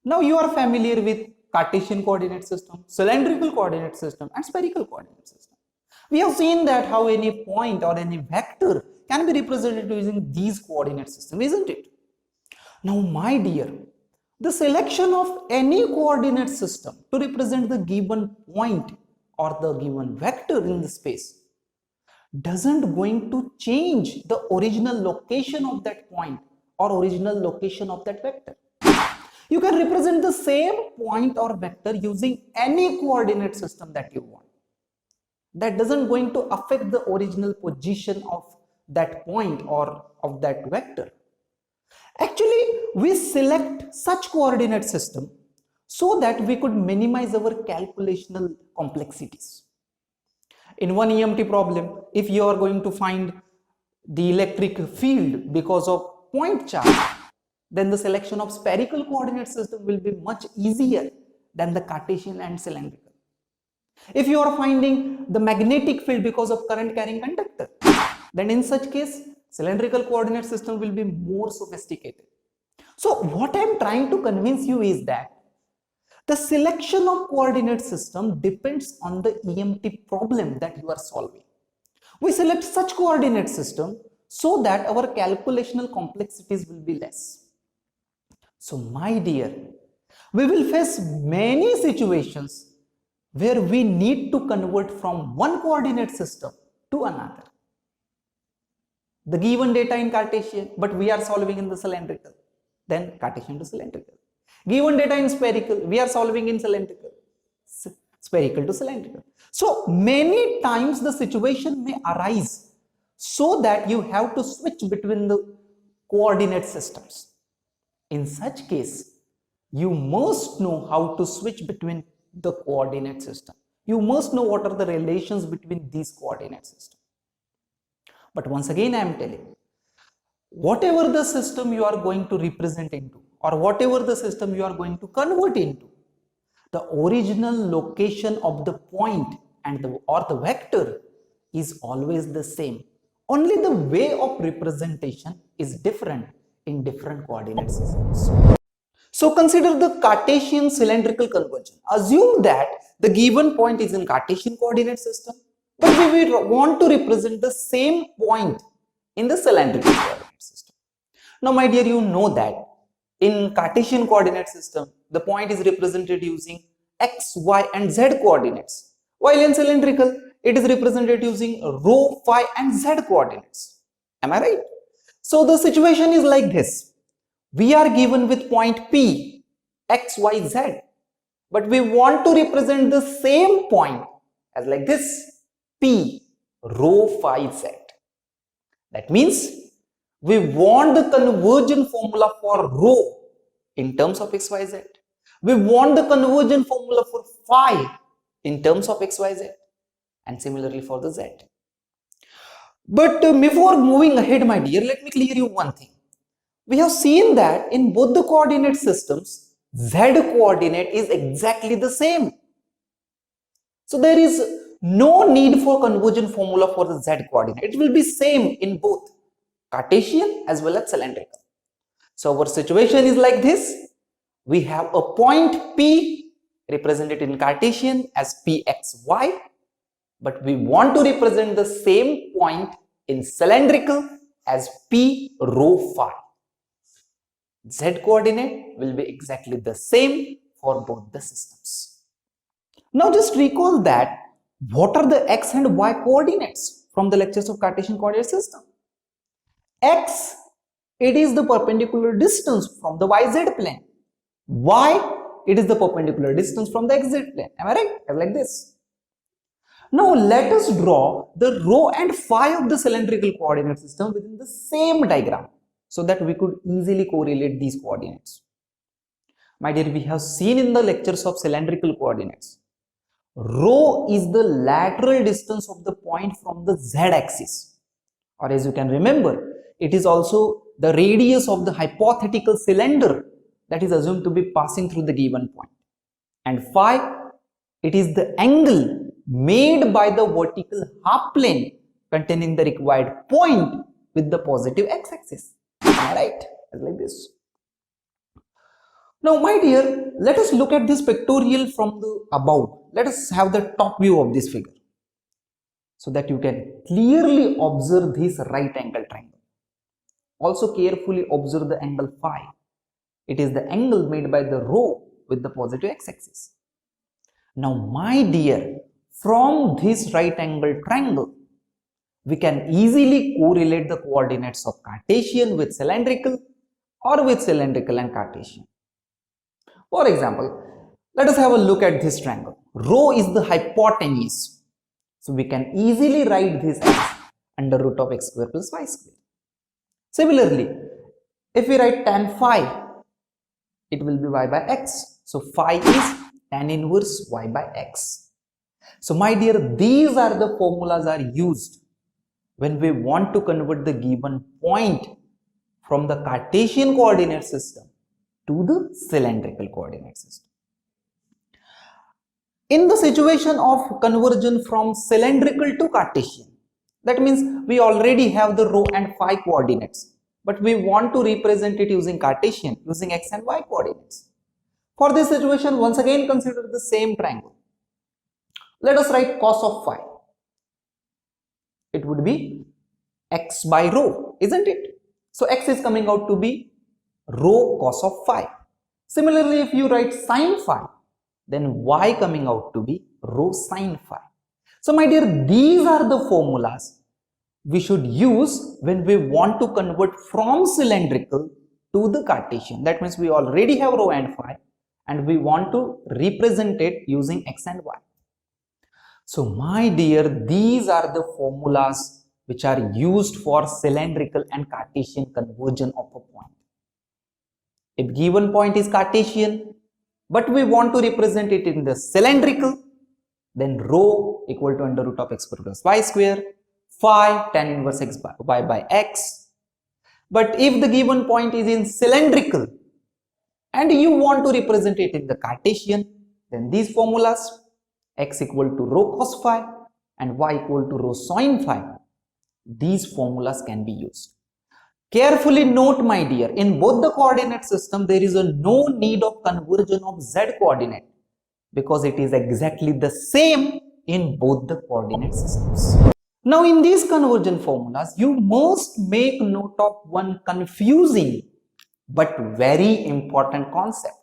Now you are familiar with Cartesian coordinate system, cylindrical coordinate system and spherical coordinate system. We have seen that how any point or any vector can be represented using these coordinate system, isn't it? Now my dear, the selection of any coordinate system to represent the given point or the given vector in the space doesn't going to change the original location of that point or original location of that vector. You can represent the same point or vector using any coordinate system that you want. That doesn't going to affect the original position of that point or of that vector. Actually, we select such coordinate system so that we could minimize our calculational complexities. In one EMT problem, if you are going to find the electric field because of point charge, then the selection of spherical coordinate system will be much easier than the Cartesian and cylindrical. If you are finding the magnetic field because of current carrying conductor, then in such case, cylindrical coordinate system will be more sophisticated. So what I am trying to convince you is that the selection of coordinate system depends on the EMT problem that you are solving. We select such coordinate system so that our calculational complexities will be less. So my dear, we will face many situations where we need to convert from one coordinate system to another. The given data in Cartesian, but we are solving in the cylindrical, then Cartesian to cylindrical. Given data in spherical, we are solving in cylindrical, spherical to cylindrical. So many times the situation may arise so that you have to switch between the coordinate systems. In such case, you must know how to switch between the coordinate system. You must know what are the relations between these coordinate systems. But once again, I am telling, whatever the system you are going to represent into or whatever the system you are going to convert into, the original location of the point and the vector is always the same. Only the way of representation is different in different coordinate systems. So consider the Cartesian cylindrical conversion. Assume that the given point is in Cartesian coordinate system, but we want to represent the same point in the cylindrical coordinate system. Now my dear, you know that in Cartesian coordinate system, the point is represented using x, y and z coordinates, while in cylindrical, it is represented using rho, phi and z coordinates. Am I right? So the situation is like this. We are given with point P, x, y, z, but we want to represent the same point as like this, P, rho, phi, z. That means we want the conversion formula for rho in terms of x, y, z. We want the conversion formula for phi in terms of x, y, z, and similarly for the z. But before moving ahead, my dear, let me clear you one thing. We have seen that in both the coordinate systems, z coordinate is exactly the same. So there is no need for conversion formula for the z coordinate. It will be same in both Cartesian as well as cylindrical. So our situation is like this. We have a point P represented in Cartesian as Pxy, but we want to represent the same point in cylindrical as P rho phi. Z coordinate will be exactly the same for both the systems. Now just recall that what are the x and y coordinates from the lectures of Cartesian coordinate system. X, it is the perpendicular distance from the yz plane. Y, it is the perpendicular distance from the xz plane. Am I right? Like this. Now let us draw the rho and phi of the cylindrical coordinate system within the same diagram, so that we could easily correlate these coordinates. My dear, we have seen in the lectures of cylindrical coordinates, rho is the lateral distance of the point from the z-axis, or as you can remember, it is also the radius of the hypothetical cylinder that is assumed to be passing through the given point. And phi, it is the angle made by the vertical half plane containing the required point with the positive x-axis. Right, like this. Now, my dear, let us look at this pictorial from the above. Let us have the top view of this figure so that you can clearly observe this right angle triangle. Also carefully observe the angle phi. It is the angle made by the rho with the positive x-axis. Now, my dear, from this right angle triangle, we can easily correlate the coordinates of Cartesian with cylindrical or with cylindrical and Cartesian. For example, let us have a look at this triangle. Rho is the hypotenuse. So we can easily write this as under root of x square plus y square. Similarly, if we write tan phi, it will be y by x. So phi is tan inverse y by x. So my dear, these are the formulas are used when we want to convert the given point from the Cartesian coordinate system to the cylindrical coordinate system. In the situation of conversion from cylindrical to Cartesian, that means we already have the rho and phi coordinates, but we want to represent it using Cartesian, using x and y coordinates. For this situation, once again consider the same triangle. Let us write cos of phi. It would be x by rho, isn't it? So x is coming out to be rho cos of phi. Similarly, if you write sin phi, then y coming out to be rho sin phi. So my dear, these are the formulas we should use when we want to convert from cylindrical to the Cartesian. That means we already have rho and phi and we want to represent it using x and y. So my dear, these are the formulas which are used for cylindrical and Cartesian conversion of a point. If given point is Cartesian, but we want to represent it in the cylindrical, then rho equal to under root of x square plus y square, phi tan inverse x by y by x. But if the given point is in cylindrical and you want to represent it in the Cartesian, then these formulas x equal to rho cos phi and y equal to rho sin phi, these formulas can be used. Carefully note, my dear, in both the coordinate system there is no need of conversion of z coordinate because it is exactly the same in both the coordinate systems. Now in these conversion formulas, you must make note of one confusing but very important concept.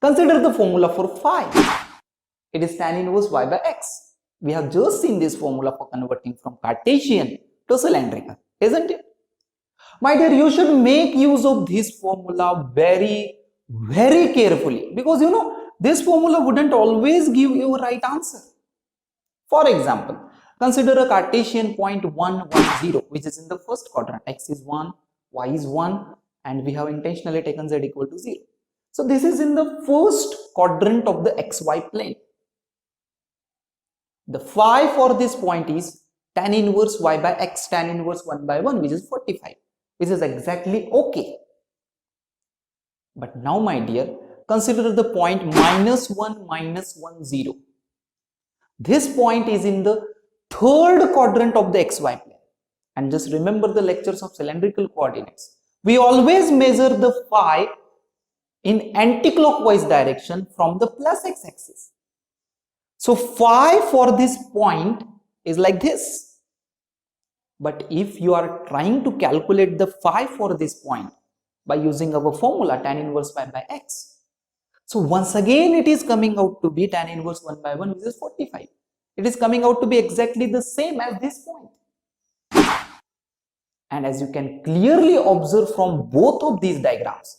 Consider the formula for phi. It is tan inverse y by x. We have just seen this formula for converting from Cartesian to cylindrical, isn't it? My dear, you should make use of this formula very carefully because you know this formula wouldn't always give you a right answer. For example, consider a Cartesian point 1, 1, 0, which is in the first quadrant. X is 1, y is 1, and we have intentionally taken z equal to 0. So this is in the first quadrant of the xy plane. The phi for this point is tan inverse y by x tan inverse 1 by 1, which is 45, which is exactly okay. But now, my dear, consider the point -1, -1, 0. This point is in the third quadrant of the xy plane. And just remember the lectures of cylindrical coordinates. We always measure the phi in anti-clockwise direction from the plus x-axis. So phi for this point is like this. But if you are trying to calculate the phi for this point by using our formula tan inverse y by x, so once again it is coming out to be tan inverse 1 by 1, which is 45. It is coming out to be exactly the same as this point. And as you can clearly observe from both of these diagrams,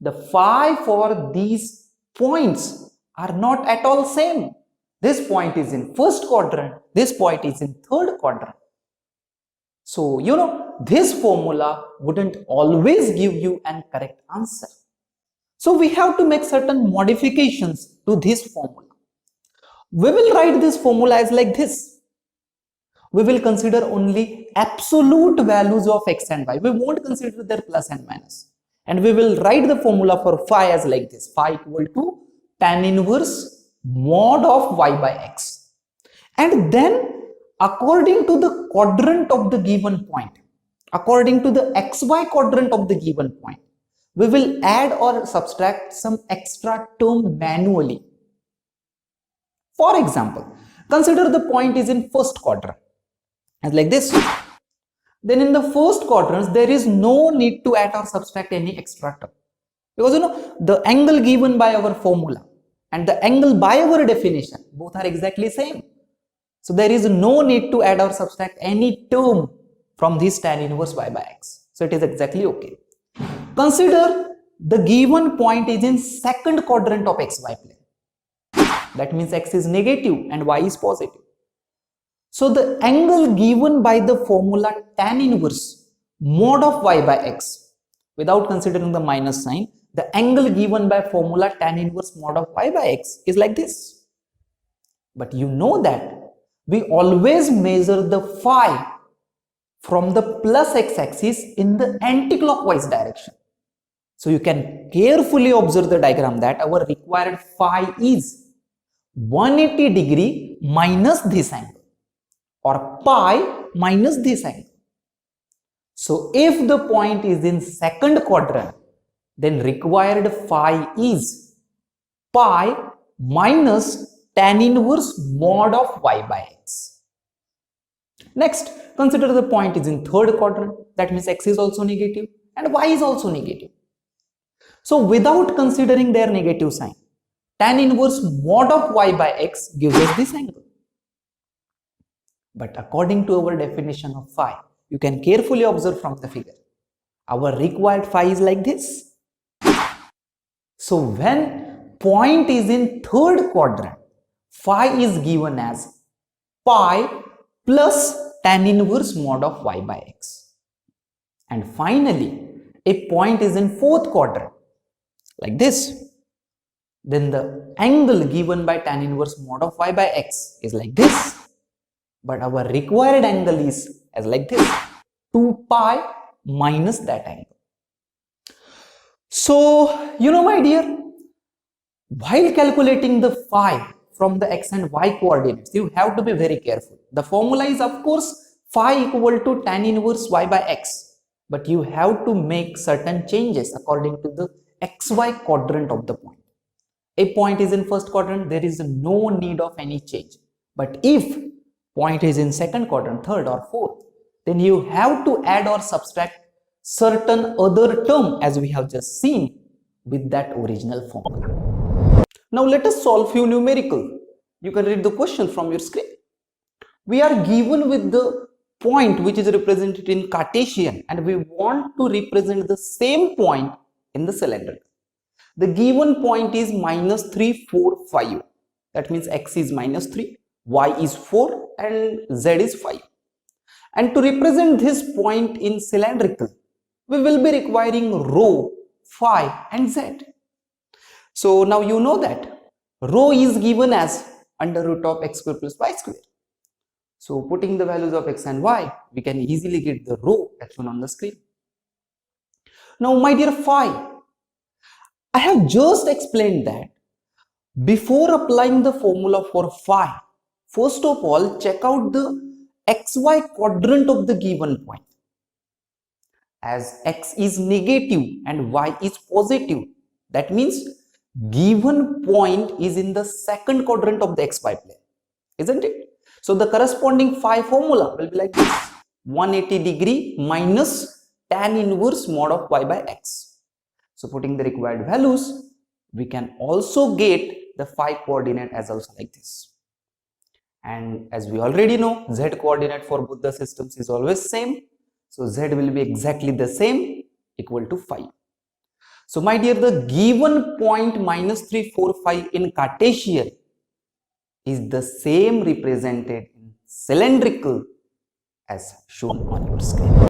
the phi for these points are not at all same. This point is in first quadrant, this point is in third quadrant. So, you know, this formula wouldn't always give you an correct answer. So, we have to make certain modifications to this formula. We will write this formula as like this. We will consider only absolute values of x and y. We won't consider their plus and minus. And we will write the formula for phi as like this. Phi equal to tan inverse mod of y by x. And then according to the quadrant of the given point, according to the xy quadrant of the given point, we will add or subtract some extra term manually. For example, consider the point is in first quadrant as like this. Then in the first quadrant, there is no need to add or subtract any extra term, because the angle given by our formula and the angle by our definition both are exactly same. So there is no need to add or subtract any term from this tan inverse y by x. So it is exactly okay. Consider the given point is in second quadrant of xy plane. That means x is negative and y is positive. So the angle given by the formula tan inverse mod of y by x, without considering the minus sign, the angle given by formula tan inverse mod of y by x is like this. But you know that we always measure the phi from the plus x-axis in the anti-clockwise direction. So you can carefully observe the diagram that our required phi is 180 degree minus this angle, or pi minus this angle. So if the point is in second quadrant, then required phi is pi minus tan inverse mod of y by x. Next, consider the point is in third quadrant. That means x is also negative and y is also negative. So without considering their negative sign, tan inverse mod of y by x gives us this angle. But according to our definition of phi, you can carefully observe from the figure, our required phi is like this. So when point is in third quadrant, phi is given as pi plus tan inverse mod of y by x. And finally, if point is in fourth quadrant, like this, then the angle given by tan inverse mod of y by x is like this. But our required angle is as like this, 2 pi minus that angle. So, my dear, while calculating the phi from the x and y coordinates, you have to be very careful. The formula is of course phi equal to tan inverse y by x, but you have to make certain changes according to the xy quadrant of the point. If point is in first quadrant, there is no need of any change. But if point is in second quadrant, third or fourth, then you have to add or subtract certain other term as we have just seen with that original formula. Now let us solve few numerical. You can read the question from your screen. We are given with the point which is represented in Cartesian and we want to represent the same point in the cylindrical. The given point is minus 3, 4, 5. That means x is minus 3, y is 4 and z is 5. And to represent this point in cylindrical, we will be requiring rho, phi and z. So now you know that rho is given as under root of x square plus y square. So putting the values of x and y, we can easily get the rho as shown on the screen. Now my dear phi, I have just explained that before applying the formula for phi, first of all check out the xy quadrant of the given point. As x is negative and y is positive, that means given point is in the second quadrant of the xy plane, isn't it? So the corresponding phi formula will be like this, 180 degree minus tan inverse mod of y by x. So putting the required values, we can also get the phi coordinate as also like this. And as we already know, z coordinate for both the systems is always same. So z will be exactly the same, equal to 5. So my dear, the given point minus 3, 4, 5 in Cartesian is the same represented in cylindrical as shown on your screen.